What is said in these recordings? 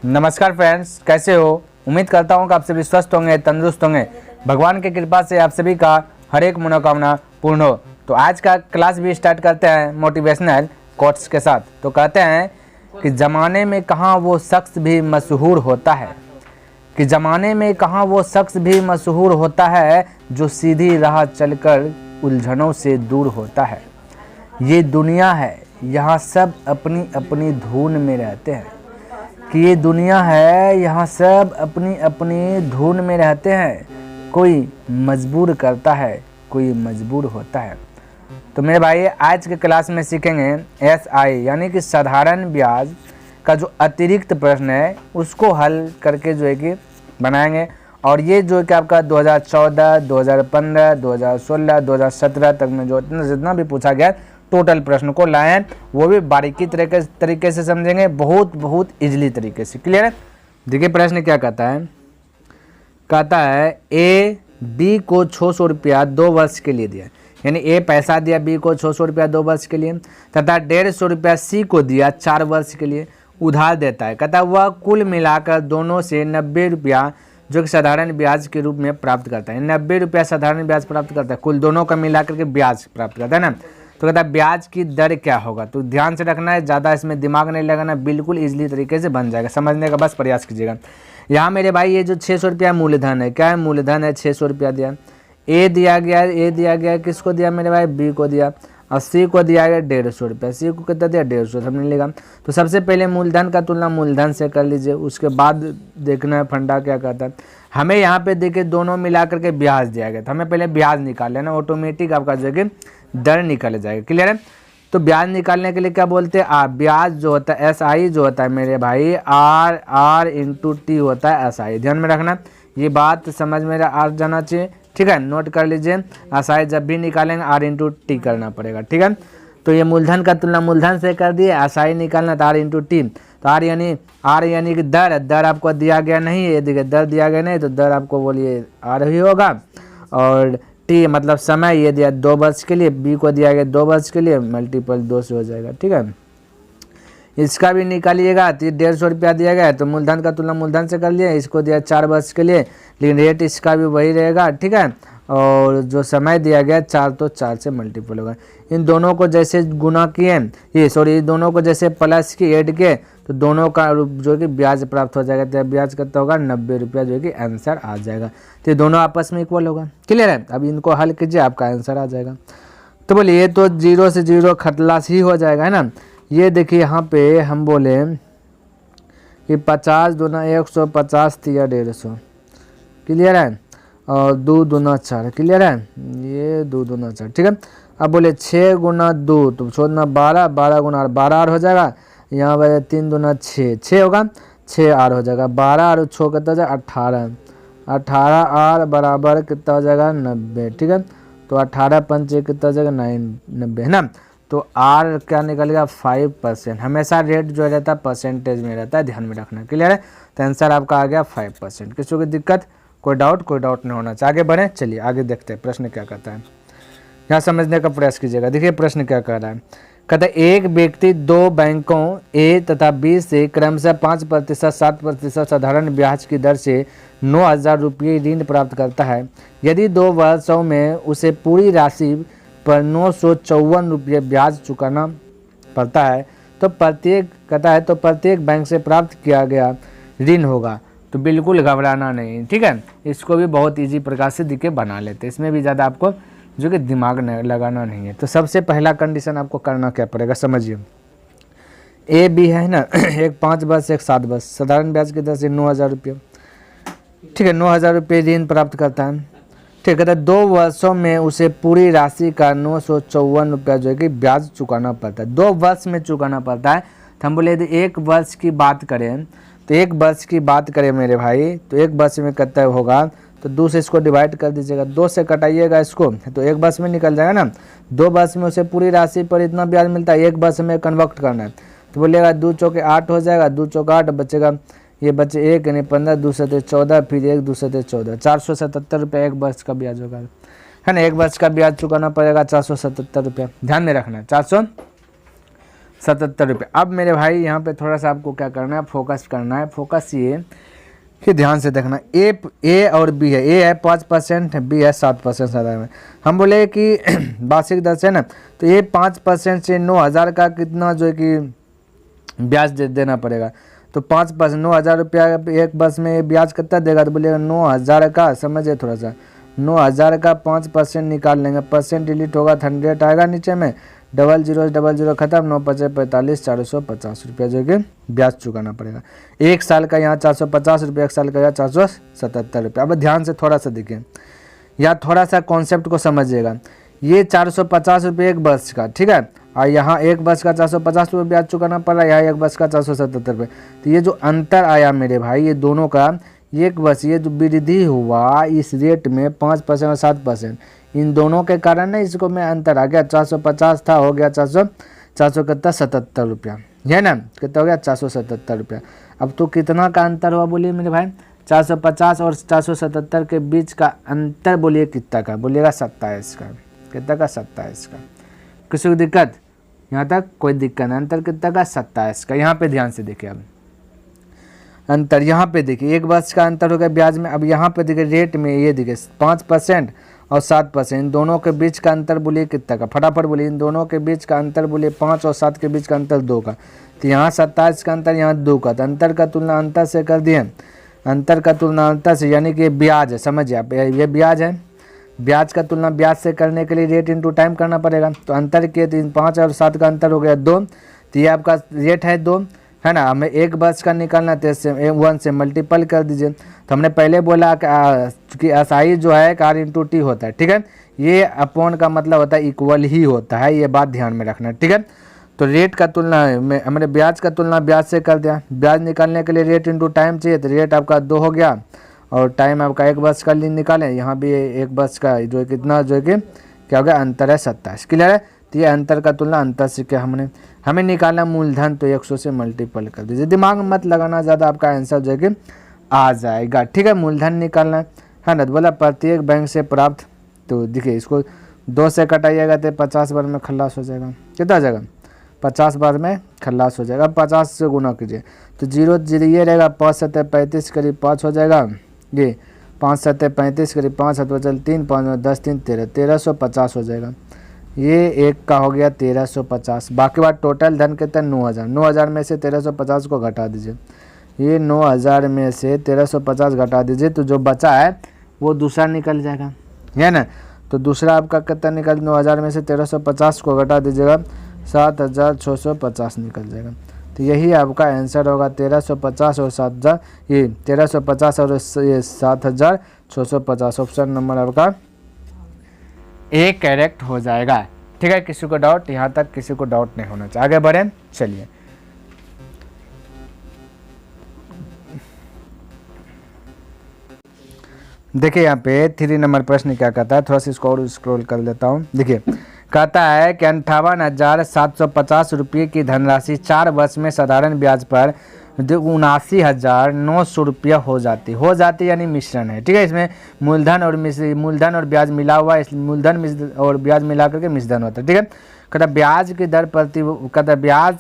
नमस्कार फ्रेंड्स, कैसे हो। उम्मीद करता हूँ कि आप सभी स्वस्थ होंगे, तंदुरुस्त होंगे। भगवान की कृपा से आप सभी का हर एक मनोकामना पूर्ण हो। तो आज का क्लास भी स्टार्ट करते हैं मोटिवेशनल कोट्स के साथ। तो कहते हैं कि ज़माने में कहाँ वो शख्स भी मशहूर होता है, कि ज़माने में कहाँ वो शख्स भी मशहूर होता है जो सीधी राह चलकर उलझनों से दूर होता है। ये दुनिया है, यहाँ सब अपनी अपनी धुन में रहते हैं। कि ये दुनिया है, यहाँ सब अपनी अपनी धुन में रहते हैं। कोई मजबूर करता है, कोई मजबूर होता है। तो मेरे भाई, आज के क्लास में सीखेंगे SI यानी कि साधारण ब्याज का जो अतिरिक्त प्रश्न है उसको हल करके जो है कि बनाएंगे। और ये जो है कि आपका 2014, 2015, 2016, 2017 तक में जो जितना भी पूछा गया टोटल प्रश्न को लाएं, वो भी बारीकी तरीके से समझेंगे, बहुत इजीली तरीके से। क्लियर है। देखिए प्रश्न क्या कहता है। कहता है A B को 600 रुपया 2 वर्ष के लिए दिया, यानी A पैसा दिया B को 600 रुपया 2 वर्ष के लिए, तथा 150 रुपया C को दिया 4 वर्ष के लिए उधार देता है। कहता है वह कुल मिलाकर दोनों से 90 रुपया जो कि साधारण ब्याज के रूप में प्राप्त करता है। 90 रुपया साधारण ब्याज प्राप्त करता है, कुल दोनों का मिलाकर के ब्याज प्राप्त करता है ना। तो कहता है ब्याज की दर क्या होगा। तो ध्यान से रखना है, ज़्यादा इसमें दिमाग नहीं लगाना, बिल्कुल इजीली तरीके से बन जाएगा। समझने का बस प्रयास कीजिएगा। यहाँ मेरे भाई ये जो 600 रुपया मूलधन है, क्या है मूलधन है, 600 रुपया दिया। ए दिया गया किसको दिया मेरे भाई, B को दिया। और C को दिया गया 150 रुपया। C को कितना दिया, 150 हमने लिखा। तो सबसे पहले मूलधन का तुलना मूलधन से कर लीजिए, उसके बाद देखना है फंडा क्या कहता है। हमें यहाँ पे देखिए दोनों मिला करके ब्याज दिया गया, तो हमें पहले ब्याज निकाल लेना, ऑटोमेटिक आपका जो है दर निकल जाएगा। क्लियर है। तो ब्याज निकालने के लिए क्या बोलते हैं, ब्याज जो होता है SI जो होता है मेरे भाई R इंटू T होता है SI। ध्यान में रखना, ये बात समझ में आ जाना चाहिए। ठीक है, नोट कर लीजिए। SI जब भी निकालेंगे R इंटू T करना पड़ेगा। ठीक है। तो ये मूलधन का तुलना मूलधन से कर दिए, SI निकालना तो R इंटू T। तो R यानी कि दर आपको दिया गया नहीं है, देखिए दर दिया गया नहीं, तो दर आपको बोलिए R ही होगा। और T मतलब समय, ये दिया 2 वर्ष के लिए, B को दिया गया 2 वर्ष के लिए, मल्टीपल 2 से हो जाएगा। ठीक है। इसका भी निकालिएगा तो 150 रुपया दिया गया है, तो मूलधन का तुलना मूलधन से कर लिया, इसको दिया 4 वर्ष के लिए, लेकिन रेट इसका भी वही रहेगा। ठीक है। और जो समय दिया गया 4, तो 4 से मल्टीपल होगा। इन दोनों को जैसे गुना किए, ये दोनों को जैसे प्लस की ऐड किए, तो दोनों का जो कि ब्याज प्राप्त हो जाएगा। तो ब्याज कितना होगा, 90 रुपया जो कि आंसर आ जाएगा। तो ये दोनों आपस में इक्वल होगा। क्लियर है। अब इनको हल कीजिए, आपका आंसर आ जाएगा। तो बोलिए ये तो 0 से 0 खटलास ही हो जाएगा, है ना। ये देखिए यहाँ पे हम बोले कि 50 दूना 150 दिया 150। क्लियर है। और 2 दूना 4। क्लियर है। ये 2 दूना 4। ठीक है। अब बोले 6 गुना 2 तो छोड़ना 12, 12 गुना 12 हो जाएगा। यहाँ पर 3 दूना 6 होगा, 6 R हो जाएगा। 12 और 6 कितना हो जाएगा, 18। 18 R बराबर कितना हो जाएगा, 90। ठीक है। तो 18 पंचे कितना हो जाएगा, 90 है ना। तो R क्या निकलेगा, 5%। हमेशा रेट जो रहता है परसेंटेज में रहता है, ध्यान में रखना। क्लियर है। तो आंसर आपका आ गया 5%। किसी को दिक्कत, कोई डाउट नहीं होना चाहिए। आगे बढ़े, चलिए आगे देखते हैं प्रश्न क्या कहता है। यहाँ समझने का प्रयास कीजिएगा। देखिए प्रश्न क्या कह रहा है। कहता है एक व्यक्ति 2 बैंकों A तथा B से क्रमशः 5%, 7% साधारण ब्याज की दर से 9,000 रुपये ऋण प्राप्त करता है। यदि 2 वर्षों में उसे पूरी राशि पर 954 रुपये ब्याज चुकाना पड़ता है, तो प्रत्येक बैंक से प्राप्त किया गया ऋण होगा। तो बिल्कुल घबराना नहीं। ठीक है। इसको भी बहुत इजी प्रकार से दिखे बना लेते, इसमें भी ज़्यादा आपको जो कि दिमाग लगाना नहीं है। तो सबसे पहला कंडीशन आपको करना क्या पड़ेगा, समझिए। A B है ना, एक 5 वर्ष एक 7 वर्ष, साधारण ब्याज की दर से 9,000 रुपये। ठीक है, 9,000 रुपये ऋण प्राप्त करता है। ठीक है। 2 वर्षों में उसे पूरी राशि का 954 रुपया जो है कि ब्याज चुकाना पड़ता है। 2 वर्ष में चुकाना पड़ता है। तो हम बोले यदि 1 वर्ष की बात करें, तो 1 वर्ष की बात करें मेरे भाई, तो 1 वर्ष में कितना होगा, तो 2 से इसको डिवाइड कर दीजिएगा, 2 से कटाइएगा इसको, तो 1 वर्ष में निकल जाएगा ना। 2 वर्ष में उसे पूरी राशि पर इतना ब्याज मिलता है, 1 वर्ष में कन्वर्ट करना है। तो बोलिएगा 2 चौके 8 हो जाएगा, 2 चौके 8 बचेगा, ये बचे 1 यानी 15, 2 से 14, फिर 1 2 से 14, 477 रुपये 1 वर्ष का ब्याज होगा, है ना। 1 वर्ष का ब्याज चुकाना पड़ेगा 477 रुपया। ध्यान में रखना है, ₹77। अब मेरे भाई यहाँ पे थोड़ा सा आपको क्या करना है, फोकस करना है। फोकस ये कि ध्यान से देखना, ए और बी है। ए है 5%, बी है 7% साधारण में। हम बोले कि वार्षिक दर से ना, तो ये 5% से 9,000 का कितना जो है कि ब्याज देना पड़ेगा। तो 5% 9,000 रुपया एक वर्ष में ये ब्याज कितना देगा, तो बोलिएगा 9,000 का, समझिए थोड़ा सा, 9,000 का 5% निकाल लेंगे, परसेंट डिलीट होगा, 100 आएगा नीचे में, 0000 खत्म, 9×5=45, 450 रुपया जो कि ब्याज चुकाना पड़ेगा। एक साल का यहाँ 450 रुपया, एक साल का यहाँ 477 रुपया। अब ध्यान से थोड़ा सा देखिए, या थोड़ा सा कॉन्सेप्ट को समझिएगा। ये 450 रुपये एक वर्ष का, ठीक है, और यहाँ एक वर्ष का 450 रुपये ब्याज चुकाना पड़ रहा है, यहाँ एक वर्ष का 477 रुपये। तो ये जो अंतर आया मेरे भाई, ये दोनों का एक वर्ष, ये जो वृद्धि हुआ इस रेट में 5% और 7%, इन दोनों के कारण ना इसको में अंतर आ गया। 450 था, हो गया 477 रुपया, है ना, कितना हो गया 477 रुपया। अब तो कितना का अंतर हुआ बोलिए मेरे भाई, 450 और 477 के बीच का अंतर बोलिए कितना का, बोलिएगा 27 का। कितना का, 27 का। किसी को दिक्कत यहाँ तक, कोई दिक्कत नहीं। अंतर कितना का, 27 का। यहाँ पे ध्यान से देखिए, अब अंतर यहाँ पे देखिए, एक वर्ष का अंतर हो गया ब्याज में। अब यहाँ पे देखिए रेट में, ये देखिए 5% और 7%, इन दोनों के बीच का अंतर बोलिए कितना का, फटाफट बोलिए, इन दोनों के बीच का अंतर बोलिए 5 और 7 के बीच का अंतर 2 का। तो यहाँ 27 का अंतर, यहाँ 2 का। तो अंतर का तुलना अंतर से कर दिए, अंतर का तुलना अंतर से, यानी कि ब्याज है, समझिए आप, ये ब्याज है। ब्याज का तुलना ब्याज से करने के लिए रेट इंटू टाइम करना पड़ेगा। तो अंतर किए, तो 5 और 7 का अंतर हो गया 2, तो ये आपका रेट है 2, है ना। हमें एक वर्ष का निकालना, तो इससे 1 से मल्टीपल कर दीजिए। तो हमने पहले बोला कि एसआई जो है R/T होता है, ठीक है। ये अपॉन का मतलब होता है इक्वल ही होता है, ये बात ध्यान में रखना, ठीक है। तो रेट का तुलना में हमने ब्याज का तुलना ब्याज से कर दिया। ब्याज निकालने के लिए रेट इंटू टाइम चाहिए, तो रेट आपका 2 हो गया, और टाइम आपका एक वर्ष का निकालें, यहाँ भी एक वर्ष का जो है कितना, जो है कि क्या हो गया, अंतर है 27। क्लियर है। तो ये अंतर का तुलना अंतर से क्या हमें निकालना मूलधन, तो 100 से मल्टीपल कर दीजिए। दिमाग मत लगाना ज़्यादा, आपका आंसर जो है कि आ जाएगा, ठीक है। मूलधन निकालना है ना, तो बोला प्रत्येक बैंक से प्राप्त, तो देखिए इसको 2 से कटाइएगा तो 50 बार में खल्लास हो जाएगा। कितना हो जाएगा, 50 बार में खल्लास हो जाएगा। 50 से गुना कीजिए, तो 0 0 ये रहेगा, 5 7 35 करीब 5 हो जाएगा, ये 5 7 35 करीब 5 7 चल 3 5 10 3 13, 1350 हो जाएगा। ये एक का हो गया 1350। बाकी बात टोटल धन कितना, 9,000। 9,000 में से 1350 को घटा दीजिए, ये 9,000 में से 1350 घटा दीजिए, तो जो बचा है वो दूसरा निकल जाएगा, है ना। तो दूसरा आपका कितना निकल, 9,000 में से 1350 को घटा दीजिएगा, 7,650 निकल जाएगा। तो यही आपका आंसर होगा, 1350 और 7,000, ये 1350 और ये 7,650। ऑप्शन नंबर आपका ए करेक्ट हो जाएगा, ठीक है। किसी को डाउट, यहाँ तक किसी को डाउट नहीं होना चाहिए। आगे बढ़ें, चलिए। देखिए यहाँ पे 3 नंबर प्रश्न क्या कहता है, थोड़ा सा इसको और स्क्रॉल कर लेता हूँ। देखिए कहता है कि 58,750 रुपये की धनराशि 4 वर्ष में साधारण ब्याज पर 79,900 रुपया हो जाती यानी मिश्रण है, ठीक है। इसमें मूलधन और ब्याज मिला हुआ है, मूलधन और ब्याज मिला करके मिश्रण होता है, ठीक है। कहता ब्याज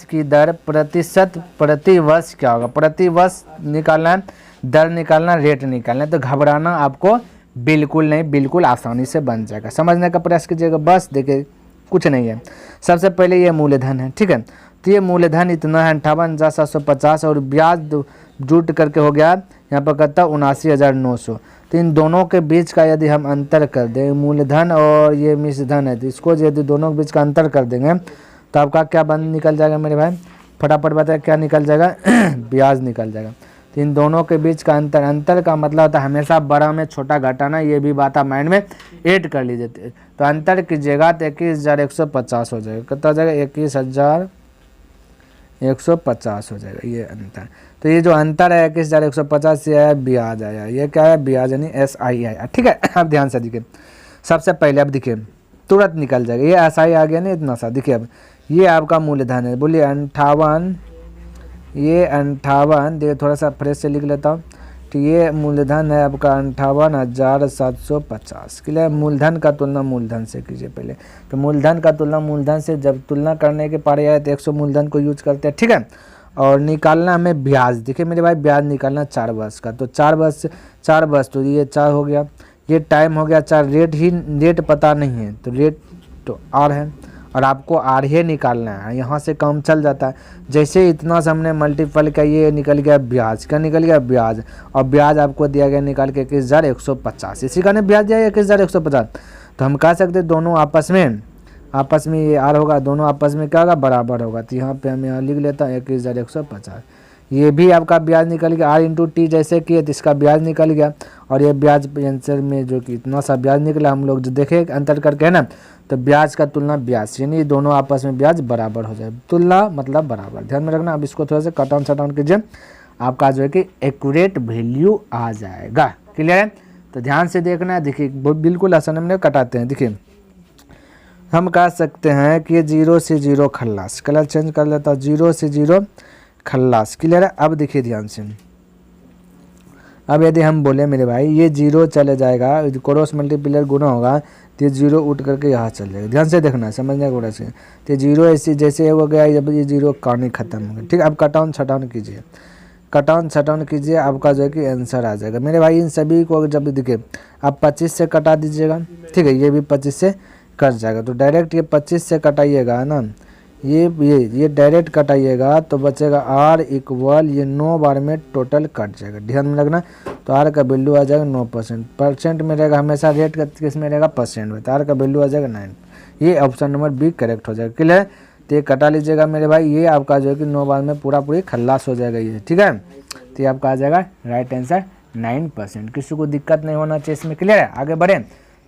की दर प्रतिशत प्रति वर्ष क्या होगा, प्रति वर्ष निकालना है, दर निकालना, रेट निकालना है। तो घबराना आपको बिल्कुल नहीं, बिल्कुल आसानी से बन जाएगा। समझने का प्रयास कीजिएगा, बस देखिए कुछ नहीं है। सबसे पहले ये मूलधन है, ठीक है। तो ये मूलधन इतना है 58,750 और ब्याज जुट करके हो गया यहाँ पर कहता 79,900। तो इन दोनों के बीच का यदि हम अंतर कर दें, मूलधन और ये मिश्रधन है, तो इसको यदि दोनों के बीच का अंतर कर देंगे तो आपका क्या निकल जाएगा मेरे भाई, फटाफट बताए क्या निकल जाएगा ब्याज निकल जाएगा। तो इन दोनों के बीच का अंतर का मतलब होता है हमेशा बड़ा में छोटा घटाना, ये भी बात आप माइंड में ऐड कर लीजिए। तो अंतर कीजिएगा तो 21,150 हो जाएगा। कितना हो जाएगा, 21,150 हो जाएगा ये अंतर। तो ये जो अंतर है 21,150 से आया ब्याज आया, ये क्या है ब्याज यानी SI आया, ठीक है। अब ध्यान से देखिए, सबसे पहले अब देखिए तुरंत निकल जाएगा, ये SI आ गया नहीं इतना सा। देखिए अब ये आपका मूलधन है, बोलिए 58, ये 58, देखिए थोड़ा सा फ्रेश से लिख लेता हूँ, तो ये मूलधन है आपका 58,750। क्लियर। मूलधन का तुलना मूलधन से कीजिए पहले। तो मूलधन का तुलना मूलधन से जब तुलना करने के पारे आए तो 100 मूलधन को यूज करते हैं, ठीक है। और निकालना हमें ब्याज, देखिए मेरे भाई ब्याज निकालना 4 वर्ष का, तो 4 वर्ष तो ये 4 हो गया, ये टाइम हो गया 4, रेट पता नहीं है तो रेट तो आर है, और आपको आर ही निकालना है, यहाँ से काम चल जाता है। जैसे इतना से हमने मल्टीपल का ये निकल गया ब्याज, क्या निकल गया ब्याज, और ब्याज आपको दिया गया निकाल के 21,150, इसी का ने ब्याज दिया 21,150। तो हम कह सकते दोनों आपस में ये आर होगा, दोनों आपस में क्या होगा बराबर होगा। तो यहाँ पे हम यहाँ लिख लेता हूँ 21,150। ये भी आपका ब्याज निकल गया, आर इंटू टी जैसे किए तो इसका ब्याज निकल गया, और ये ब्याज आंसर में जो कि इतना सा ब्याज निकला, हम लोग जो देखे अंतर करके है ना, तो ब्याज का तुलना ब्याज, यानी दोनों आपस में ब्याज बराबर हो जाए, तुलना मतलब बराबर, ध्यान में रखना। अब इसको थोड़ा सा कट ऑन कीजिए, आपका जो है कि एक्यूरेट वैल्यू आ जाएगा। क्लियर है। तो ध्यान से देखना है, देखिए बिल्कुल आसान हमने कटाते हैं। देखिए हम कह सकते हैं कि ये 0 से 0 खल्लास, कलर चेंज कर लेता हूँ, 0 से 0 खल्लास। क्लियर है। अब देखिए ध्यान से, अब यदि हम बोले मेरे भाई ये 0 चले जाएगा, क्रॉस मल्टीप्लियर गुना होगा तो ये 0 उठ करके यहाँ चल जाएगा, ध्यान से देखना, समझने का कोशिश करें। तो 0 ऐसे जैसे हो गया, जब ये 0 कहानी खत्म हो गई, ठीक है। अब कट ऑन छटाउन कीजिए, आपका जो है कि आंसर आ जाएगा मेरे भाई। इन सभी को जब देखिए आप 25 से कटा दीजिएगा, ठीक है, ये भी 25 से कट जाएगा, तो डायरेक्ट ये 25 से कटाइएगा ना, ये डायरेक्ट कटाइएगा तो बचेगा आर इक्वल, ये 9 बार में टोटल कट जाएगा, ध्यान में रखना। तो आर का वैल्यू आ जाएगा 9%, परसेंट में रहेगा हमेशा, रेट का किस में रहेगा परसेंट में, तो आर का वैल्यू आ जाएगा 9। ये ऑप्शन नंबर बी करेक्ट हो जाएगा। क्लियर। तो ये कटा लीजिएगा मेरे भाई, ये आपका जो है कि 9 बार में पूरी खल्लास हो जाएगा ये, ठीक है। तो ये आपका आ जाएगा राइट आंसर 9%। किसी को दिक्कत नहीं होना चाहिए इसमें। क्लियर है। आगे बढ़े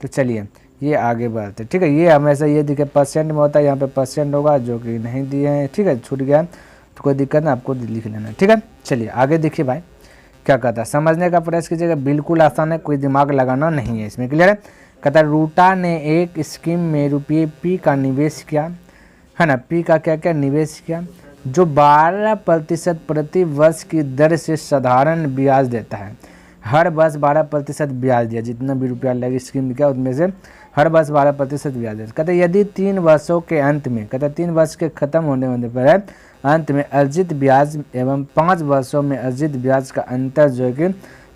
तो चलिए ये आगे बढ़ते, ठीक है। ये हमेशा ये देखिए परसेंट में होता है, यहाँ पे परसेंट होगा जो कि नहीं दिए हैं, ठीक है, छूट गया तो कोई दिक्कत नहीं, आपको लिख लेना, ठीक है। चलिए आगे देखिए भाई क्या कहता है, समझने का प्रयास कीजिएगा, बिल्कुल आसान है, कोई दिमाग लगाना नहीं है इसमें। क्लियर है। कहता है रूटा ने एक स्कीम में रुपये P का निवेश किया, है ना, P का क्या क्या निवेश किया, जो 12% प्रति वर्ष की दर से साधारण ब्याज देता है। हर वर्ष 12% ब्याज दिया, जितना भी रुपया लगे स्कीम किया उसमें से हर वर्ष 12% ब्याज दिया। कहते यदि 3 वर्षों के अंत में, कहते 3 वर्ष के खत्म होने पर अंत में अर्जित ब्याज एवं 5 वर्षों में अर्जित ब्याज का अंतर जो है कि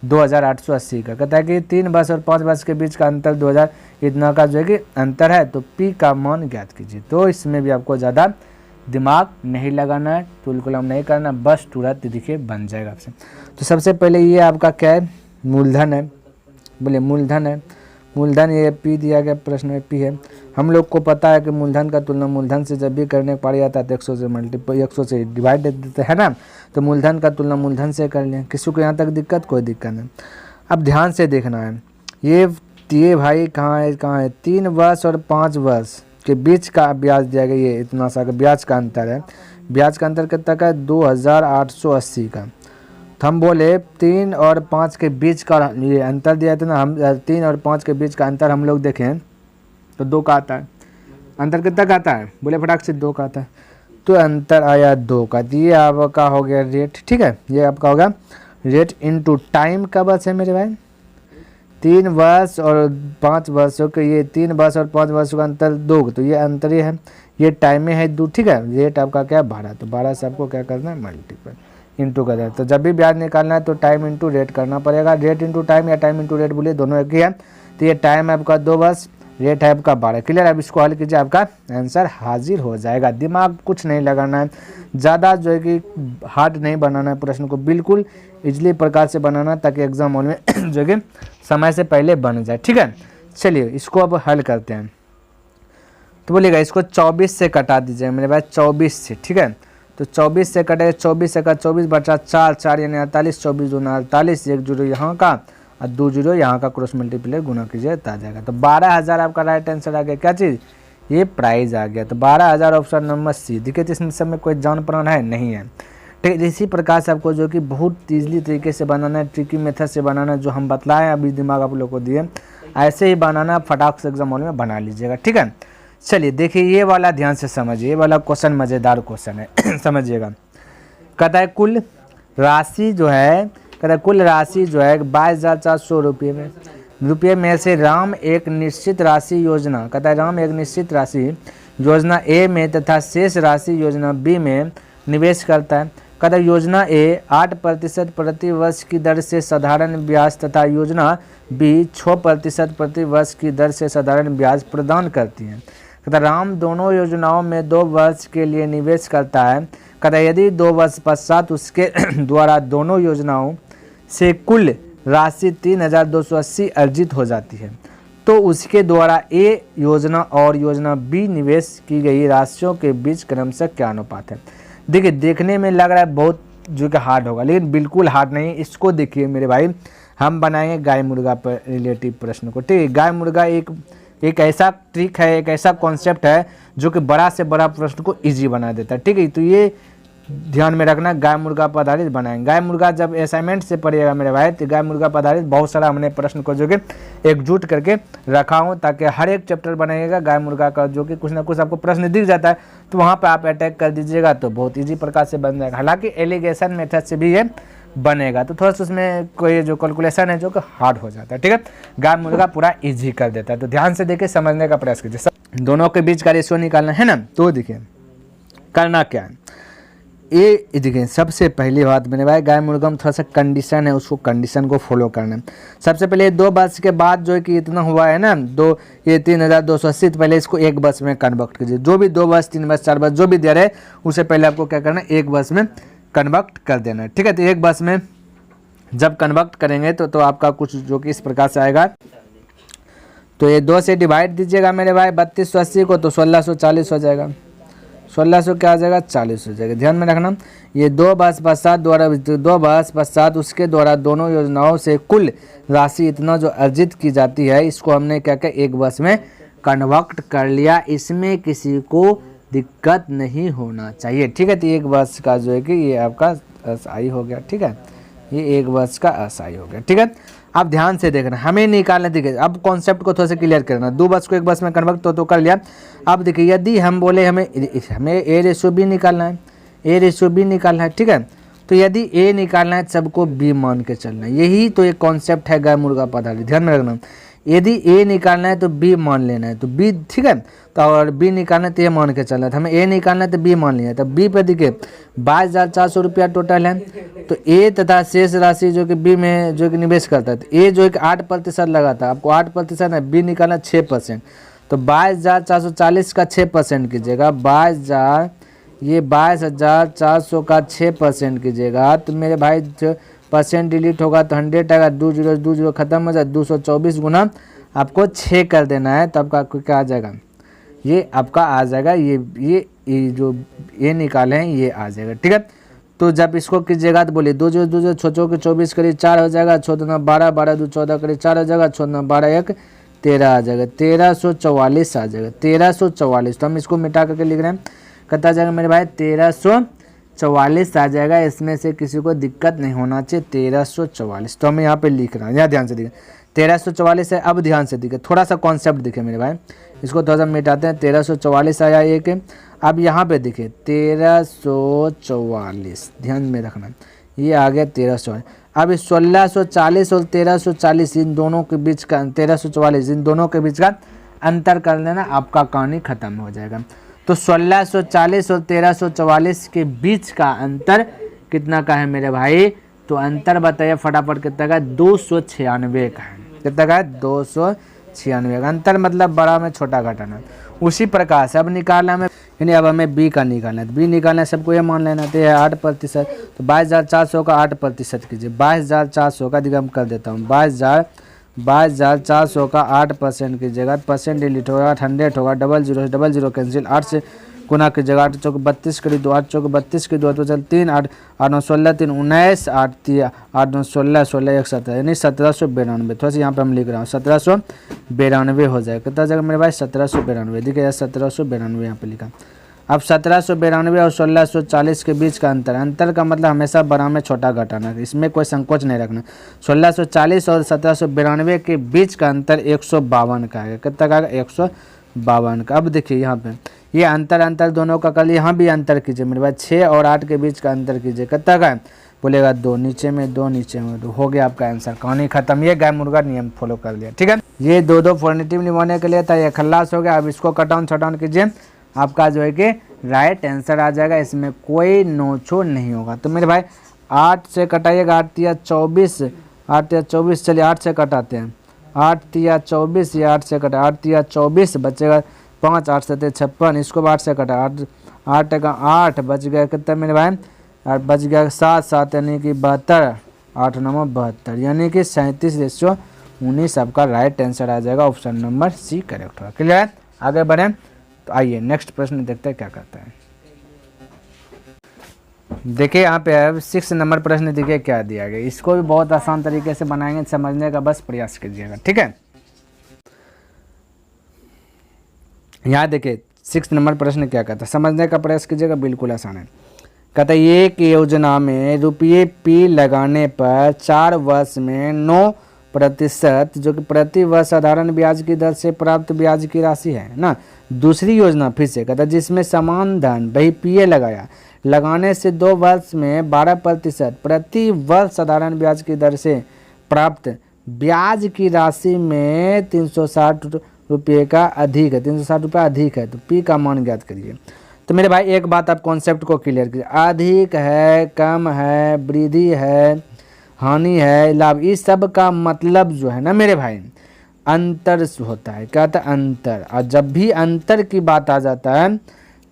2,880 का, कहता है कि 3 वर्ष और 5 वर्ष के बीच का अंतर 2000 इतना का जो है कि अंतर है, तो P का मान ज्ञात कीजिए। तो इसमें भी आपको ज़्यादा दिमाग नहीं लगाना है, तुलकुलम नहीं करना, बस तुरंत देखिए बन जाएगा आपसे। तो सबसे पहले ये आपका क्या है, मूलधन है, बोले मूलधन है, मूलधन ये P दिया गया प्रश्न में P है। हम लोग को पता है कि मूलधन का तुलना मूलधन से जब भी करने पड़ जाता है तो 100 से डिवाइड दे देते हैं ना, तो मूलधन का तुलना मूलधन से कर लें। किसी को यहाँ तक दिक्कत, कोई दिक्कत नहीं। अब ध्यान से देखना है, ये भाई कहाँ है 3 वर्ष और 5 वर्ष के बीच का ब्याज दिया गया, ये इतना सा ब्याज का अंतर है। ब्याज का अंतर कितना का है 2,880 का। तो हम बोले 3 और 5 के बीच का ये अंतर दिया था ना, हम 3 और 5 के बीच का अंतर हम लोग देखें तो 2 का आता है। अंतर कितना का आता है, बोले फटाक से 2 का आता है, तो अंतर आया 2 का। ये आपका हो गया रेट, ठीक है, ये आपका हो गया रेट इनटू टाइम का बस है मेरे भाई। 3 वर्ष और 5 वर्षों के, ये 3 वर्ष और 5 वर्षों का अंतर 2, तो ये अंतर ही है, ये टाइम में है 2, ठीक है। रेट आपका क्या 12, तो 12 से आपको क्या करना है मल्टीपल इंटू करना है। तो जब भी ब्याज निकालना है तो टाइम इंटू रेट करना पड़ेगा, रेट इंटू टाइम या टाइम इंटू रेट बोलिए, दोनों एक ही है। तो ये टाइम है आपका 2 वर्ष, रेट है आपका 12। क्लियर। अब इसको हल कीजिए, आपका आंसर हाजिर हो जाएगा। दिमाग कुछ नहीं लगाना है, ज़्यादा जो है कि हार्ड नहीं बनाना है, प्रश्न को बिल्कुल इजली प्रकार से बनाना ताकि एग्जाम हॉल में जो कि समय से पहले बन जाए, ठीक है। चलिए इसको अब हल करते हैं। तो बोलिएगा इसको 24 से कटा दीजिए मेरे भाई, 24 से, ठीक है। तो 24 से कटेगा, 24 से का 24 बचा 4, 4 यानी 48, 24 दूना 48, 1 जीरो यहाँ का और 2 जीरो यहाँ का, क्रॉस मल्टीप्लाई गुना कीजिए तो आ जाएगा। तो 12,000 आपका राइट आंसर आ गया। क्या चीज़, ये प्राइस आ गया। तो 12,000 ऑप्शन नंबर सी। देखिए इसमें सब में कोई जान प्राण है नहीं है, ठीक है। इसी प्रकार से आपको जो कि बहुत ईजिली तरीके से बनाना है, ट्रिकी मेथड से बनाना है, जो हम बतलाएं अभी दिमाग आप लोग को दिए, ऐसे ही बनाना, फटाक से एग्जाम हॉल में बना लीजिएगा, ठीक है। चलिए देखिए ये वाला ध्यान से समझिए, ये वाला क्वेश्चन मज़ेदार क्वेश्चन है समझिएगा। कहता है कुल राशि जो है कहता है कुल राशि जो है 22,400 रुपये में से राम एक निश्चित राशि योजना, कहता है राम एक निश्चित राशि योजना ए में तथा शेष राशि योजना बी में निवेश करता है। कहता है योजना ए 8% प्रति वर्ष की दर से साधारण ब्याज तथा योजना बी 6% प्रति वर्ष की दर से साधारण ब्याज प्रदान करती है। कहता राम दोनों योजनाओं में 2 वर्ष के लिए निवेश करता है। कहता यदि 2 वर्ष पश्चात उसके द्वारा दोनों योजनाओं से कुल राशि 3,280 अर्जित हो जाती है तो उसके द्वारा ए योजना और योजना बी निवेश की गई राशियों के बीच क्रमशः क्या अनुपात है। देखिए देखने में लग रहा है बहुत जो कि हार्ड होगा, लेकिन बिल्कुल हार्ड नहीं। इसको देखिए मेरे भाई, हम बनाएंगे गाय मुर्गा पर रिलेटिव प्रश्न को, ठीक है। गाय मुर्गा एक ऐसा ट्रिक है, एक ऐसा कॉन्सेप्ट है जो कि बड़ा से बड़ा प्रश्न को इजी बना देता है, ठीक है। तो ये ध्यान में रखना, गाय मुर्गा पर आधारित बनाएंगे। गाय मुर्गा जब असाइनमेंट से पढ़िएगा मेरे भाई, तो गाय मुर्गा पर आधारित बहुत सारा हमने प्रश्न को जो कि एकजुट करके रखा हूँ, ताकि हर एक चैप्टर बनाइएगा गाय मुर्गा का जो कि कुछ ना कुछ आपको प्रश्न दिख जाता है तो वहाँ पर आप अटैक कर दीजिएगा तो बहुत ईजी प्रकार से बन जाएगा। हालांकि एलिगेशन मेथड से भी ये बनेगा तो थोड़ा सा उसमें कोई जो कैलकुलेशन है जो कि हार्ड हो जाता है, ठीक है। गाय मुर्गा पूरा ईजी कर देता है, तो ध्यान से देखिए, समझने का प्रयास कीजिए। दोनों के बीच का रेशियो निकालना है ना, तो देखिए करना क्या है। ये देखिए सबसे पहली बात मेरे भाई, गाय मुर्गा में थोड़ा सा कंडीशन है, उसको कंडीशन को फॉलो करना है। सबसे पहले 2 बस के बाद जो है कि इतना हुआ है ना, ये 3,280, तो पहले इसको 1 बस में कन्वर्ट कीजिए। जो भी 2 बस 3 बस 4 बस जो भी दे रहे उसे पहले आपको क्या करना है, 1 बस में कन्वर्ट कर देना है, ठीक है। तो 1 बस में जब कन्वर्ट करेंगे तो आपका कुछ जो कि इस प्रकार से आएगा। तो ये 2 से डिवाइड दीजिएगा मेरे भाई 3280 को, तो 1640 हो जाएगा। 1600 क्या आ जाएगा, 40 हो जाएगा। ध्यान में रखना, ये 2 बस पश्चात उसके द्वारा दोनों योजनाओं से कुल राशि इतना जो अर्जित की जाती है, इसको हमने क्या क्या 1 बस में कन्वर्ट कर लिया। इसमें किसी को दिक्कत नहीं होना चाहिए, ठीक है। तो 1 बस का जो है कि ये आपका एसआई हो गया, ठीक है। ये 1 बस का एसआई हो गया, ठीक है। अब ध्यान से देखना, हमें निकालना, देखिए अब कॉन्सेप्ट को थोड़ा सा क्लियर करना। 2 बस को 1 बस में कन्वर्ट तो कर लिया। अब देखिए यदि हम बोले हमें ए रेशो बी निकालना है, ए रेशो बी निकालना है, ठीक है। तो यदि ए निकालना है सबको बी मान के चलना है, यही तो एक कॉन्सेप्ट है गाय मुर्गा पर आधारित। ध्यान में रखना, यदि ए निकालना है तो बी मान लेना है, तो बी, ठीक है। तो और बी निकालना है तो ए मान के चलना है। हमें ए निकालना है तो बी मान लिया, तो बी पे देखिए 22,400 रुपया टोटल है। तो ए तथा शेष राशि जो कि बी में जो कि निवेश करता है, तो ए जो कि 8% लगाता है, आपको 8% है, बी निकालना 6%। तो 22,440 का 6% कीजिएगा, 22,400 का 6% कीजिएगा, तो मेरे भाई जो परसेंट डिलीट होगा तो 100 आएगा, 2 0 खत्म हो जाए, 224 गुना आपको 6 कर देना है, तो आपका क्या आ जाएगा, ये आपका आ जाएगा, ये जो ये निकाले हैं ये आ जाएगा, ठीक है। तो जब इसको कीजिएगा तो बोलिए 2 0 6 के 24 करीब 4 हो जाएगा, 6 2 12 12 2 14 करीब 4 हो जाएगा, 6 9 12 1 13 आ जाएगा, 1344 आ जाएगा, 1344। तो हम इसको मिटा करके लिख रहे हैं, कितना आ जाएगा मेरे भाई 1344 आ जाएगा। इसमें से किसी को दिक्कत नहीं होना चाहिए, 1344। तो हम यहाँ पे लिख रहे हैं, यहाँ ध्यान से देखिए 1344 है। अब ध्यान से देखिए, थोड़ा सा कॉन्सेप्ट दिखे मेरे भाई, इसको थोड़ा सा मिटाते हैं। 1344 आया एक। अब यहाँ पे देखिए 1344, ध्यान में रखना, ये आ गया 1344। अब 1640 और 1340 इन दोनों के बीच का 1344 इन दोनों के बीच का अंतर कर लेना, आपका कहानी खत्म हो जाएगा। तो 1640 और 1344 के बीच का अंतर कितना का है मेरे भाई, तो अंतर बताइए फटाफट कितना का, 296 का है। कितना का है, 296 का। अंतर मतलब बड़ा में छोटा घटाना। उसी प्रकार से अब निकालना में, यानी अब हमें बी का निकालना है। बी निकालना है, सबको ये मान लेना तो 8%। तो 22,400 का 8% कीजिए, 22,400 का दिखा हम कर देता हूँ, 22,400 का 8% कीजिएगा, परसेंट डिलीट होगा, 100 होगा, 00 कैंसिल, 8 से गुना कीजिएगा, 8 चौक 32 करी 2, 8 चौक 32 की 2 तो चल 3, 8 8 9 16 3 19, 8 9 16 16 1 17, यानी 1792। थोड़ा सा यहाँ पे हम लिख रहा हूँ 1792 हो जाएगा। कितना जगह मेरे भाई 1792, देखिए 1792 यहाँ पे लिखा। अब 1792 और 1640 के बीच का अंतर का मतलब हमेशा बड़ा में छोटा घटाना, इसमें कोई संकोच नहीं रखना। 1640 और 1792 के बीच का अंतर 152 का है। कितना का है, 152 का। अब देखिए यहाँ पे ये अंतर दोनों का कर लिए, यहाँ भी अंतर कीजिए मेरे भाई, 6 और 8 के बीच का अंतर कीजिए। कितना का है, बोलेगा 2, नीचे में 2, नीचे में 2, हो गया आपका आंसर, कहानी खत्म। ये गाय मुर्गा नियम फॉलो कर लिया, ठीक है। ये 2 फॉर्मेटिव निभाने के लिए था, ये खल्लास हो गया। अब इसको कट डाउन कीजिए, आपका जो है कि राइट आंसर आ जाएगा, इसमें कोई नोचो नहीं होगा। तो मेरे भाई 8 से कटाइएगा, 8 तिया 24, 8 तिया 24, चलिए 8 से कटाते हैं, 8 तिया 24, ये 8 से कटा, 8 तिया 24 बचेगा 5, 8 7 56, इसको 8 से कटा, 8 का 8 बच गया कितना मेरे भाई, 8 बच गया 7, 7 यानी कि 72, 8 9 72 यानी कि 37:19 आपका राइट आंसर आ जाएगा, ऑप्शन नंबर सी करेक्ट होगा। क्लियर है, आगे बढ़ें। तो आइए नेक्स्ट प्रश्न देखते हैं क्या करता है। देखिए यहाँ पे अब 6 नंबर प्रश्न देखिए क्या दिया गया, इसको भी बहुत आसान तरीके से बनाएंगे, समझने का बस प्रयास कीजिएगा, ठीक है। यहाँ देखिए 6 नंबर प्रश्न क्या कहता है, समझने का प्रयास कीजिएगा, बिल्कुल आसान है। कहता है एक योजना में रुपये P लगाने पर 4 वर्ष में 9% जो कि प्रति वर्ष साधारण ब्याज की दर से प्राप्त ब्याज की राशि है ना। दूसरी योजना फिर से कहता है जिसमें समान धन वही P लगाया, लगाने से 2 वर्ष में 12% प्रति वर्ष साधारण ब्याज की दर से प्राप्त ब्याज की राशि में 360 रुपये का अधिक है, 360 रुपये अधिक है, तो P का मान ज्ञात करिए। तो मेरे भाई एक बात आप कॉन्सेप्ट को क्लियर कीजिए, अधिक है, कम है, वृद्धि है, हानि है, लाभ, इस सब का मतलब जो है ना मेरे भाई अंतर होता है। क्या होता है, अंतर। और जब भी अंतर की बात आ जाता है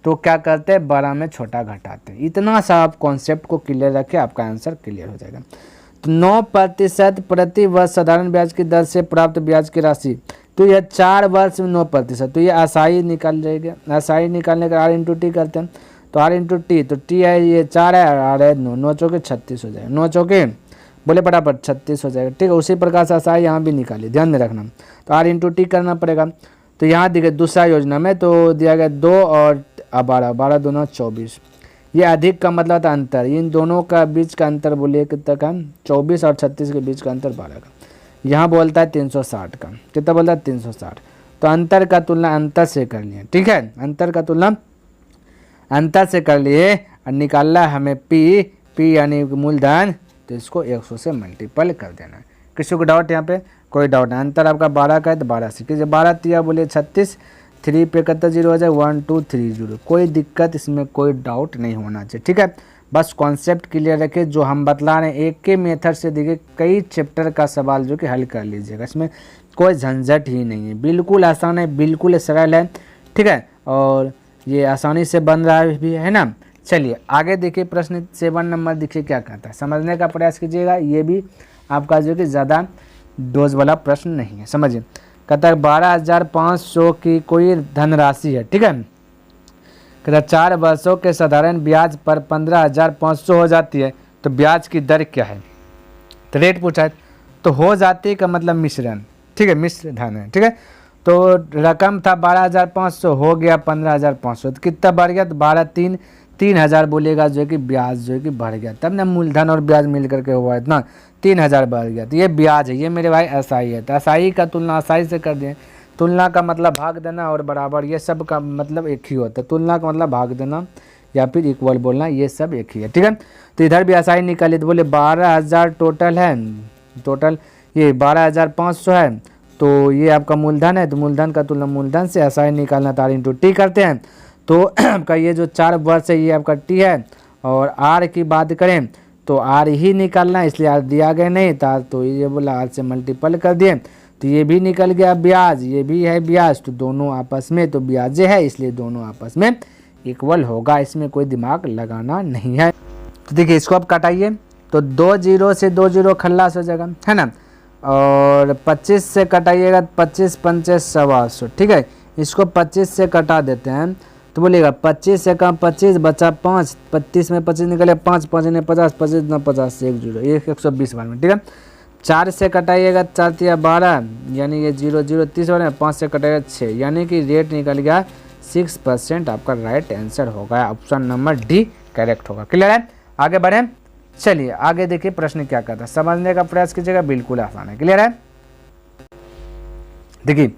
तो क्या करते हैं, बड़ा में छोटा घटाते हैं। इतना सा आप कॉन्सेप्ट को क्लियर रखें, आपका आंसर क्लियर हो जाएगा। तो 9% प्रति वर्ष साधारण ब्याज की दर से प्राप्त ब्याज की राशि, तो यह 4 वर्ष में 9%, तो ये आसाई निकाल जाएगा। आसाई निकालने का R×T करते हैं, तो R×T, तो T है ये 4 है, R है 9, 9 चौके 36 हो जाएगा, 9 चौके बोले फटाफट 36 हो जाएगा, ठीक है। उसी प्रकार से आसाई यहाँ भी निकालिए, ध्यान में रखना। तो R×T करना पड़ेगा। तो यहाँ देखिए दूसरा योजना में तो दिया गया 2 और 12, 12 दूना 24, ये अधिक का मतलब था अंतर, इन दोनों का बीच का अंतर बोलिए कितना का, 24 और 36 के बीच का अंतर 12 का। यहाँ बोलता है 360 का, कितना बोलता है 360। तो अंतर का तुलना अंतर से कर लिए, ठीक है, अंतर का तुलना अंतर से कर लिए और निकालना हमें P यानी मूलधन, तो इसको 100 से मल्टीपल कर देना है। किसी को डाउट यहाँ पे, कोई डाउट नहीं। अंतर आपका 12 का है तो 12 से कीजिए, 12 तिया बोलिए 36, 3 पे कितना 0 हो जाए, 1 2 3 0, कोई दिक्कत इसमें कोई डाउट नहीं होना चाहिए, ठीक है। बस कॉन्सेप्ट क्लियर रखें, जो हम बतला रहे हैं एक के मेथड से देखिए कई चैप्टर का सवाल जो कि हल कर लीजिएगा, इसमें कोई झंझट ही नहीं है, बिल्कुल आसान है, बिल्कुल सरल है, ठीक है। और ये आसानी से बन रहा भी है ना। चलिए आगे देखिए, प्रश्न 7 नंबर देखिए क्या कहता है, समझने का प्रयास कीजिएगा। ये भी आपका जो कि ज़्यादा डोज वाला प्रश्न नहीं है, समझिए। कहता है 12,500 की कोई धनराशि है, ठीक है। कहता 4 वर्षों के साधारण ब्याज पर 15,500 हो जाती है, तो ब्याज की दर क्या है। तो रेट पूछा है, तो हो जाती का मतलब मिश्रण, ठीक है, मिश्र धन है, ठीक है। तो रकम था 12,500, हो गया 15,500, तो कितना बढ़ गया, तो 3,000 बोलेगा जो है कि ब्याज जो है कि बढ़ गया, तब ना मूलधन और ब्याज मिल करके हुआ इतना 3,000 बढ़ गया। तो ये ब्याज है, ये मेरे भाई एसआई है। तो एसआई का तुलना एसआई से कर दें, तुलना का मतलब भाग देना और बराबर, ये सब का मतलब एक ही होता है। तुलना का मतलब भाग देना या फिर इक्वल बोलना, ये सब एक ही है, ठीक है। तो इधर भी एसआई निकालिए, तो बोले 12,000 टोटल है, टोटल ये 12,500 है, तो ये आपका मूलधन है, तो मूलधन का तुलना मूलधन से एसआई निकालना, तो R×T करते हैं। तो आपका ये जो 4 वर्ष है ये आपका T है, और R की बात करें तो R ही निकालना है, इसलिए R दिया गया नहीं था, तो ये बोला R से मल्टीपल कर दिए, तो ये भी निकल गया ब्याज, ये भी है ब्याज, तो दोनों आपस में तो ब्याज है, इसलिए दोनों आपस में इक्वल होगा, इसमें कोई दिमाग लगाना नहीं है। तो देखिए इसको आप कटाइए, तो 2 0 से 2 0 खल्लास हो जाएगा, है ना। और 25 से कटाइएगा, 25 पंचे 125, ठीक है। इसको 25 से कटा देते हैं, तो बोलिएगा 25 से कम 25 बचा 5, 35 में 25 निकले 5, 5 ने 50, 25 न 50 से 1 0, 120 बार में, ठीक है। 4 से कटाइएगा, 4 तिया 12 यानी ये 0 0 30 बार में, 5 से कटाइएगा 6, यानी कि रेट निकल गया 6%, आपका राइट आंसर होगा, ऑप्शन नंबर डी करेक्ट होगा। क्लियर है, आगे बढ़ें। चलिए आगे देखिए प्रश्न क्या कहता है, समझने का प्रयास कीजिएगा, बिल्कुल आसान है। क्लियर है, देखिए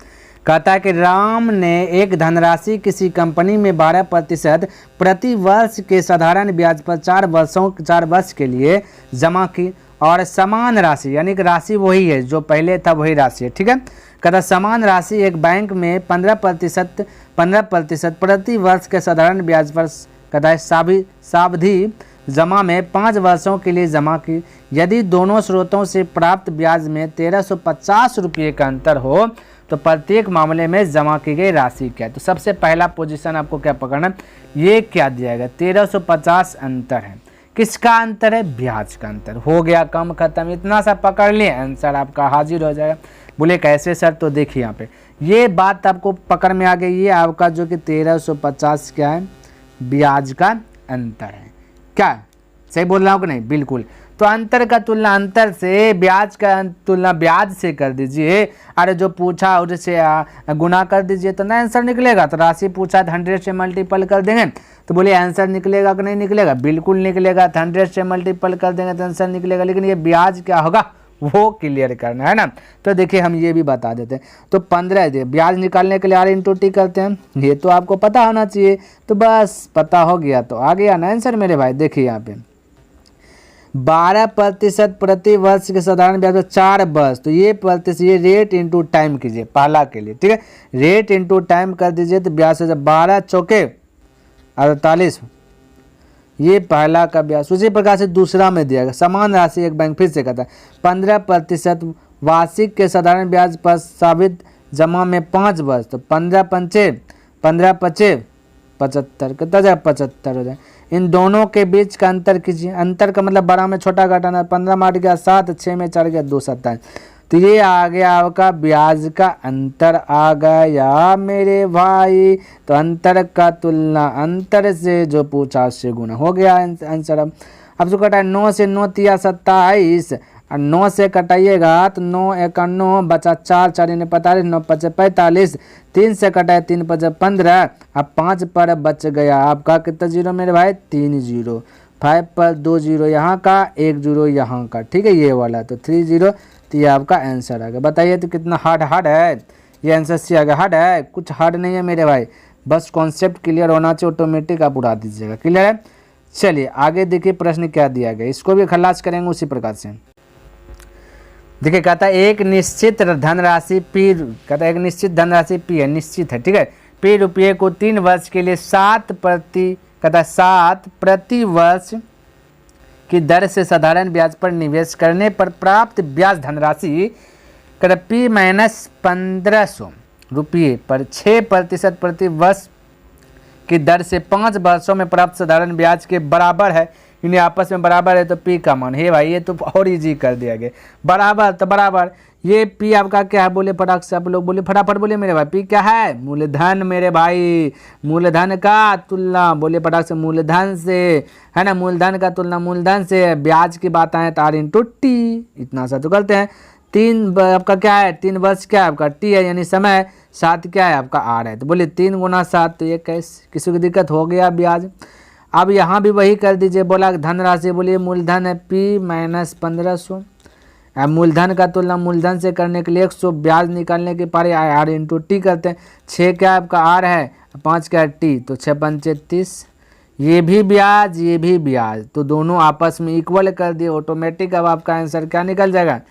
कहता है कि राम ने एक धनराशि किसी कंपनी में 12% प्रति वर्ष के साधारण ब्याज पर 4 वर्ष के लिए जमा की और समान राशि, यानी कि राशि वही है जो पहले था, वही राशि है, ठीक है। कहता समान राशि एक बैंक में 15% प्रति वर्ष के साधारण ब्याज पर कहता है सावधि जमा में 5 वर्षों के लिए जमा की। यदि दोनों स्रोतों से प्राप्त ब्याज में 1350 रुपये का अंतर हो तो प्रत्येक मामले में जमा की गई राशि क्या है। तो सबसे पहला पोजीशन आपको क्या पकड़ना है, ये क्या दिया गया 1350 अंतर है, किसका अंतर है, ब्याज का अंतर। हो गया, कम खत्म, इतना सा पकड़ लिए आंसर आपका हाजिर हो जाएगा। बोले कैसे सर, तो देखिए यहाँ पे ये बात आपको पकड़ में आ गई। ये आपका जो कि 1350 क्या है, ब्याज का अंतर है। क्या सही बोल रहा हूँ कि नहीं, बिल्कुल। तो अंतर का तुलना अंतर से, ब्याज का तुलना ब्याज से कर दीजिए। अरे जो पूछा उससे गुना कर दीजिए तो ना आंसर निकलेगा। तो राशि पूछा 100 से मल्टीपल कर देंगे तो बोले आंसर निकलेगा कि नहीं निकलेगा, बिल्कुल निकलेगा। 100 से मल्टीपल कर देंगे तो आंसर निकलेगा। लेकिन ये ब्याज क्या होगा वो क्लियर करना है ना। तो देखिए हम ये भी बता देते हैं। तो 15 दे ब्याज निकालने के लिए R × T करते हैं, ये तो आपको पता होना चाहिए। तो बस पता हो गया तो आ गया ना आंसर मेरे भाई। देखिए यहाँ पे 12% प्रति वर्ष के साधारण ब्याज पर 4 वर्ष, तो ये प्रतिशत, ये रेट इंटू टाइम कीजिए पहला के लिए, ठीक है। रेट इंटू टाइम कर दीजिए तो ब्याज से 12 चौके 48, ये पहला का ब्याज। उसी प्रकार से दूसरा में दिया गया समान राशि एक बैंक फिर से कहता है 15% वार्षिक के साधारण ब्याज पर साबित जमा में 5 वर्ष, तो 15 पंचे 75, कितना जाए 75 हो जाए। इन दोनों के बीच का अंतर कीजिए। अंतर का मतलब बड़ा में छोटा घटाना, 15 में 8 गया 7, 6 में 4 गया 2, 27। तो ये आ गया आपका ब्याज का अंतर आ गया मेरे भाई। तो अंतर का तुलना अंतर से जो पूछा उससे गुना हो गया आंसर। अब जो कटा है 9 से 9 तिया 27 और 9 से कटाइएगा तो 9 1 9 बचा 4 4 45 9 5 45, 3 से कटाए 3 5 15, अब 5 पर बच गया आपका कितना जीरो मेरे भाई 3 जीरो। 5 पर 2 जीरो यहाँ का 1 जीरो यहाँ का, ठीक है ये वाला। तो 3 जीरो, तो ये आपका आंसर आ गया। बताइए तो कितना हार्ड है ये आंसर से आ गया। हार्ड है, कुछ हार्ड नहीं है मेरे भाई, बस कॉन्सेप्ट क्लियर होना चाहिए, ऑटोमेटिक आप उड़ा दीजिएगा। क्लियर है, चलिए आगे देखिए प्रश्न क्या दिया गया, इसको भी खलास करेंगे उसी प्रकार से। देखिए कहता है एक निश्चित धनराशि P, कहता है एक निश्चित धनराशि P है, निश्चित है, ठीक है। P रुपये को 3 वर्ष के लिए 7 प्रति वर्ष की दर से साधारण ब्याज पर निवेश करने पर प्राप्त ब्याज धनराशि कहता P माइनस 1500 रुपये पर 6% प्रति वर्ष की दर से 5 वर्षों में प्राप्त साधारण ब्याज के बराबर है। इन्हें आपस में बराबर है तो P का मान, हे भाई ये तो और इजी कर दिया गया। बराबर तो बराबर, ये P आपका क्या है बोले फटाक से आप लोग बोले, फटाफट बोले मेरे भाई। P क्या है, मूलधन मेरे भाई, मूलधन का तुलना बोले फटाक से मूलधन से, है ना। मूलधन का तुलना मूलधन से, ब्याज की बात आए तो R × T, इतना सा तो करते हैं। 3 आपका क्या है, 3 वर्ष क्या है आपका T है यानी समय, 7 क्या है आपका R है। तो बोले 3 × 7 तो ये कैसे, किसी को दिक्कत हो गया ब्याज। अब यहाँ भी वही कर दीजिए, बोला धनराशि, बोलिए मूलधन है P माइनस 1500। अब मूलधन का तुलना मूलधन से करने के लिए 100, ब्याज निकालने के पारे R × T करते हैं। 6 क्या आपका R है, 5 क्या T, तो 6 पंचे 30, ये भी ब्याज ये भी ब्याज, तो दोनों आपस में इक्वल कर दिए, ऑटोमेटिक अब आपका आंसर क्या निकल जाएगा,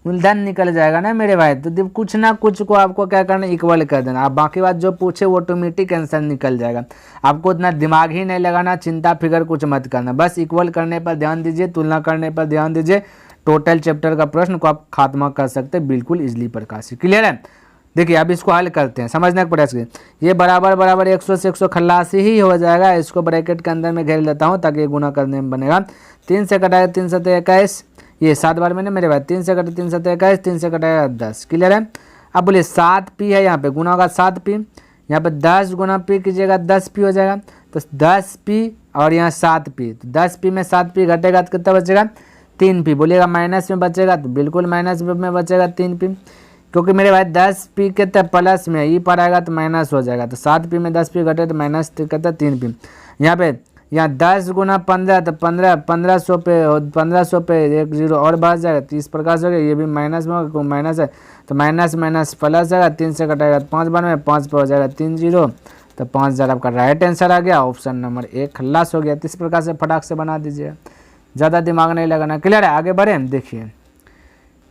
मूलधन निकल जाएगा ना मेरे भाई। तो कुछ ना कुछ को आपको क्या करना, इक्वल कर देना। आप बाकी बात जो पूछे वो ऑटोमेटिक आंसर निकल जाएगा। आपको इतना दिमाग ही नहीं लगाना, चिंता फिकर कुछ मत करना, बस इक्वल करने पर ध्यान दीजिए, तुलना करने पर ध्यान दीजिए। टोटल चैप्टर का प्रश्न को आप खात्मा कर सकते हैं बिल्कुल इजली प्रकार से। क्लियर है, देखिए अब इसको हल करते हैं, समझने का प्रयास करिए। ये बराबर बराबर 100 से 188 ही हो जाएगा। इसको ब्रैकेट के अंदर में घेर लेता हूँ ताकि ये गुना करने में बनेगा। 3 से कटाएगा 3 7 21, ये 7 बार मैंने मेरे भाई 3 से कटे 3 7 21, 3 से कटाएगा 10। क्लियर है। अब बोलिए 7P है, यहाँ पे गुना होगा 7P, यहाँ पे 10 गुना P कीजिएगा 10P हो जाएगा। तो 10P और यहाँ 7P, तो 10P में 7P घटेगा तो कितना बचेगा 3P। बोलिएगा माइनस में बचेगा, तो बिल्कुल माइनस में बचेगा 3P, क्योंकि मेरे भाई 10P कितना प्लस में, ई पर आएगा तो माइनस हो जाएगा। तो 7P में 10P घटे तो माइनस कितना 3P। यहाँ पे यहाँ 10 गुना 15 तो 1500 पे 1500 पे 1 0 और बढ़ जाएगा, तो इस प्रकार से हो गया। ये भी माइनस में होगा, माइनस है तो माइनस माइनस प्लस जाएगा, 3 से कटाएगा 5 बार में 5 पे हो जाएगा 3 0, तो 5000 आपका राइट आंसर आ गया। ऑप्शन नंबर 1 खल्लास हो गया। तो इस प्रकार से फटाक से बना दीजिए, ज़्यादा दिमाग नहीं लगाना। क्लियर है? आगे बढ़ें। देखिए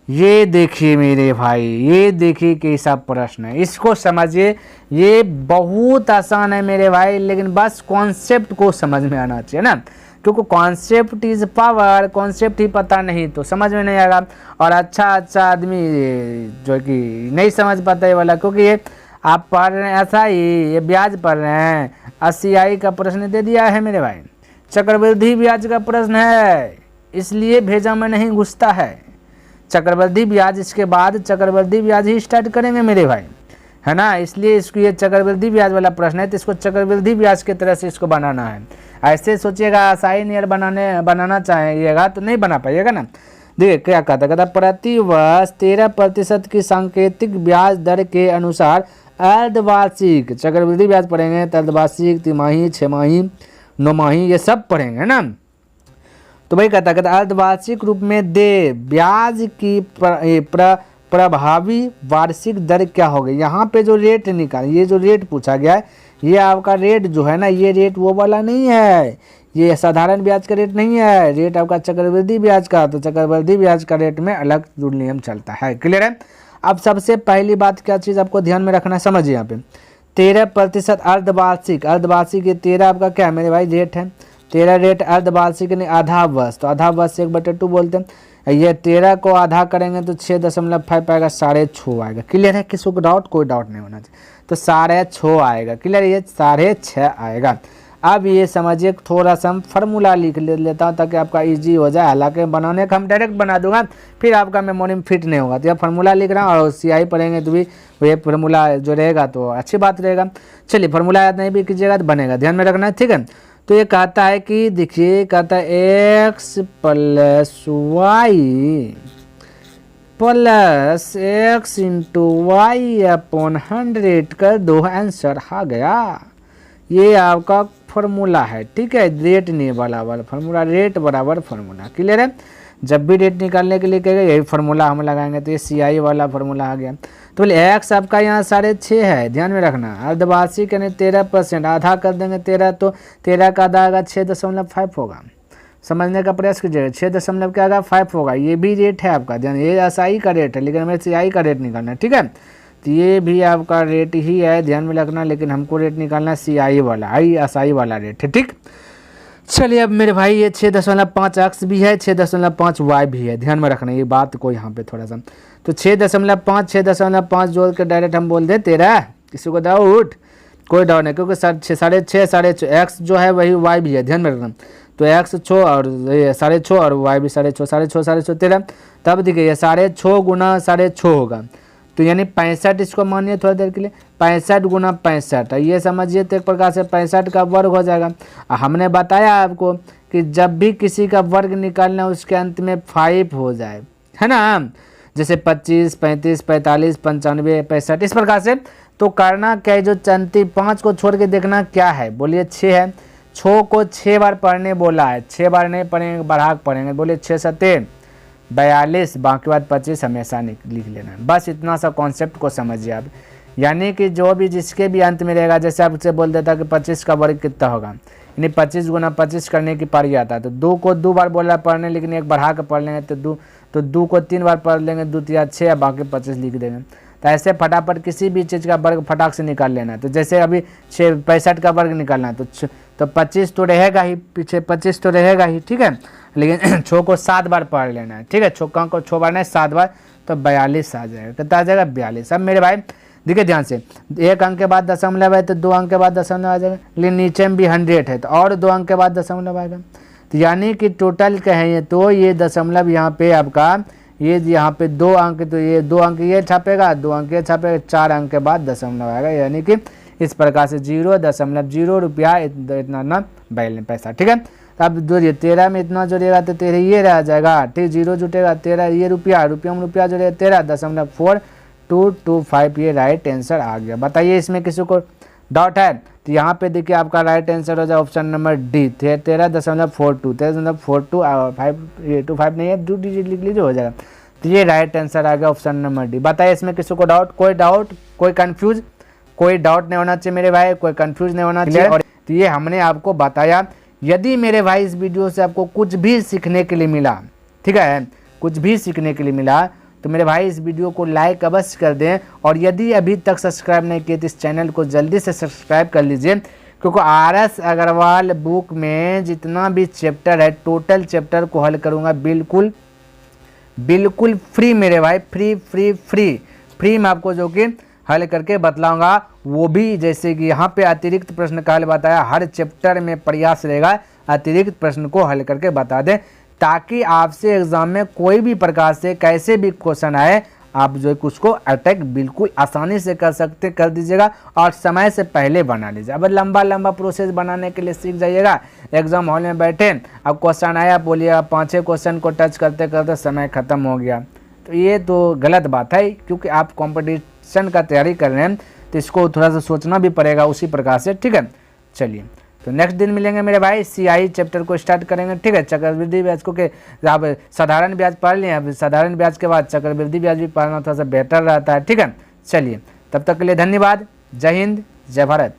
ये देखिए मेरे भाई, ये देखिए कैसा प्रश्न है, इसको समझिए। ये बहुत आसान है मेरे भाई, लेकिन बस कॉन्सेप्ट को समझ में आना चाहिए ना, क्योंकि कॉन्सेप्ट इज पावर। कॉन्सेप्ट ही पता नहीं तो समझ में नहीं आएगा। और अच्छा आदमी जो कि नहीं समझ पाता है वाला, क्योंकि ये आप पढ़ रहे हैं ऐसा ही, ये ब्याज पढ़ रहे हैं, 80 का प्रश्न दे दिया है मेरे भाई, चक्रवृद्धि ब्याज का प्रश्न है, इसलिए भेजा में नहीं घुसता है। चक्रवृद्धि ब्याज, इसके बाद चक्रवृद्धि ब्याज ही स्टार्ट करेंगे मेरे भाई, है ना, इसलिए इसको ये चक्रवृद्धि ब्याज वाला प्रश्न है, तो इसको चक्रवृद्धि ब्याज की तरह से इसको बनाना है। ऐसे सोचिएगा आसाई नियर बनाना चाहिएगा तो नहीं बना पाइएगा ना। देखिए क्या कहता प्रति वर्ष 13% की सांकेतिक ब्याज दर के अनुसार अर्धवार्षिक चक्रवृद्धि ब्याज पढ़ेंगे, अर्धवार्षिक, तिमाही, 6 माही, 9 माही, ये सब पढ़ेंगे ना। तो भाई कहता अर्धवार्षिक रूप में दे ब्याज की प्रभावी वार्षिक दर क्या होगी। यहाँ पे जो रेट निकाल, ये जो रेट पूछा गया है, ये आपका रेट जो है ना, ये रेट वो वाला नहीं है, ये साधारण ब्याज का रेट नहीं है, रेट आपका चक्रवृद्धि ब्याज का। तो चक्रवृद्धि ब्याज का रेट में अलग नियम चलता है। क्लियर है? अब सबसे पहली बात क्या चीज़ आपको ध्यान में रखना है, समझिए यहाँ पे 13% अर्धवार्षिक, अर्धवार्षिक ये 13 आपका क्या है मेरे भाई रेट है, 13 रेट अर्धवार्षिक नहीं आधा वर्ष, तो आधा वर्ष 1/2 बोलते हैं। ये 13 को आधा करेंगे तो 6.5 आएगा, 6.5 आएगा। क्लियर है? किसी को डाउट? कोई डाउट नहीं होना चाहिए। तो 6.5 आएगा। क्लियर? ये 6.5 आएगा। अब ये समझिए, थोड़ा सा हम फार्मूला लिख लेता हूँ ताकि आपका इजी हो जाए। हालांकि बनाने का हम डायरेक्ट बना दूंगा, फिर आपका मेमोरी में फिट नहीं होगा। तो यह फार्मूला लिख रहा हूँ और सियाही पढ़ेंगे तो भी ये फार्मूला जो रहेगा तो अच्छी बात रहेगा। चलिए फार्मूला याद नहीं भी कीजिएगा तो बनेगा, ध्यान में रखना है। ठीक है? तो ये कहता है कि देखिए, कहता है x + y + x × y/100 कर दो, आंसर आ गया। ये आपका फार्मूला है। ठीक है? रेट नहीं बराबर फार्मूला, रेट बराबर फार्मूला। क्लियर है? जब भी रेट निकालने के लिए कहेगा यही फार्मूला हम लगाएंगे, तो ये CI वाला फार्मूला आ गया। तो बोले x आपका यहाँ 6.5 है, ध्यान में रखना। अर्धवार्षिक यानी 13%, आधा कर देंगे 13, तो 13 का आधा आएगा 6.5 होगा। समझने का प्रयास कीजिएगा, 6 क्या आएगा 5 होगा। ये भी रेट है आपका, ध्यान, ये SI का रेट है, लेकिन हमें CI का रेट निकालना है। ठीक है? तो ये भी आपका रेट ही है, ध्यान में रखना, लेकिन हमको रेट निकालना है CI वाला, SI वाला रेट है। ठीक, चलिए अब मेरे भाई ये 6.5 x भी है, 6.5 y भी है, ध्यान में रखना ये बात को यहाँ पे थोड़ा सा। तो 6.5 जोड़ के डायरेक्ट हम बोल दे 13, किसी को डाउट? कोई डाउट नहीं, क्योंकि 6.5 x जो है वही y भी है, ध्यान में रखना। तो x 6 और ये 6.5 और y भी 6.5 13। तब देखिए 6.5 गुना 6.5 होगा, तो यानी 65 इसको मानिए थोड़ी देर के लिए, 65 गुना 65, ये समझिए तो एक प्रकार से 65 का वर्ग हो जाएगा। हमने बताया आपको कि जब भी किसी का वर्ग निकालना है उसके अंत में 5 हो जाए, है ना, जैसे 25, 35, 45, 95, 65, इस प्रकार से। तो करना क्या है, जो 5 को छोड़ के देखना क्या है, बोलिए 6 है, 6 को 6 बार पढ़ने बोला है, 6 बार नहीं पढ़ेंगे, बढ़ा पढ़ेंगे, बोलिए 6 7 42, बाकी बात 25 हमेशा लिख लेना है। बस इतना सा कॉन्सेप्ट को समझिए आप। यानी कि जो भी जिसके भी अंत में रहेगा, जैसे आपसे बोल देता कि 25 का वर्ग कितना होगा, यानी 25 गुना 25 करने की पारी आता है। तो 2 को 2 बार बोला पढ़ने, लेकिन एक बढ़ा कर पढ़ लेंगे तो 2 को 3 बार पढ़ लेंगे, 2 3 6, बाकी 25 लिख देंगे। तो ऐसे फटाफट किसी भी चीज़ का वर्ग फटाक से निकाल लेना है। तो जैसे अभी 65 का वर्ग निकालना है तो 25 तो रहेगा ही, पीछे 25 तो रहेगा ही। ठीक है? लेकिन 6 को 7 बार पढ़ लेना है। ठीक है? 6 को 6 बार नहीं 7 बार, तो 42 आ जाएगा। कितना आ जाएगा? 42। अब मेरे भाई देखिए ध्यान से, 1 अंक के बाद दशमलव है तो 2 अंक के बाद दशमलव आ जाएगा, लेकिन नीचे में भी 100 है तो और 2 अंक के बाद दशमलव आएगा। तो यानी कि टोटल कहें तो ये दशमलव यहाँ पे आपका, ये यहाँ पे 2 अंक, तो ये 2 अंक ये छापेगा, 2 अंक ये छापेगा, 4 अंक के बाद दशमलव आएगा। यानी कि इस प्रकार से 0.0 रुपया इतना ना बैल पैसा। ठीक है? तो अब जोड़िए 13 में इतना जोड़िएगा तो 13 ये रह जाएगा। ठीक, 0 जुटेगा 13, ये रुपया में रुपया जोड़िएगा 13.4225, ये राइट आंसर आ गया। बताइए इसमें किसी को डॉट है तो यहाँ पे देखिए आपका राइट आंसर हो जाए ऑप्शन नंबर डी 13.42 13.42 और 5 नहीं है 2 डिजिट लिख लीजिए हो जाएगा। तो ये राइट आंसर आ गया ऑप्शन नंबर डी। बताइए इसमें किसी को डाउट, कोई कंफ्यूज, कोई डाउट नहीं होना चाहिए मेरे भाई, कोई कंफ्यूज नहीं होना चाहिए। और तो ये हमने आपको बताया। यदि मेरे भाई इस वीडियो से आपको कुछ भी सीखने के लिए मिला, ठीक है, कुछ भी सीखने के लिए मिला तो मेरे भाई इस वीडियो को लाइक अवश्य कर दें। और यदि अभी तक सब्सक्राइब नहीं किए तो इस चैनल को जल्दी से सब्सक्राइब कर लीजिए, क्योंकि RS अग्रवाल बुक में जितना भी चैप्टर है टोटल चैप्टर को हल करूँगा बिल्कुल फ्री मेरे भाई, फ्री में आपको जो कि हल करके बतलाऊंगा। वो भी जैसे कि यहाँ पे अतिरिक्त प्रश्न का हल बताया, हर चैप्टर में प्रयास रहेगा अतिरिक्त प्रश्न को हल करके बता दें, ताकि आपसे एग्जाम में कोई भी प्रकार से कैसे भी क्वेश्चन आए आप जो है उसको अटैक बिल्कुल आसानी से कर दीजिएगा और समय से पहले बना लीजिए। अब लंबा प्रोसेस बनाने के लिए सीख जाइएगा। एग्जाम हॉल में बैठे अब क्वेश्चन आया, बोलिए 5-6 क्वेश्चन को टच करते करते समय खत्म हो गया, तो ये तो गलत बात है। क्योंकि आप कॉम्पिटिशन का तैयारी कर रहे हैं तो इसको थोड़ा सा सोचना भी पड़ेगा उसी प्रकार से, ठीक है। चलिए तो नेक्स्ट दिन मिलेंगे मेरे भाई, CI चैप्टर को स्टार्ट करेंगे, ठीक है। चक्रवृद्धि ब्याज को के आप साधारण ब्याज पढ़ लिए, अब साधारण ब्याज के बाद चक्रवृद्धि ब्याज भी पढ़ना थोड़ा सा बेहतर रहता है, ठीक है। चलिए तब तक के लिए धन्यवाद। जय हिंद, जय भारत।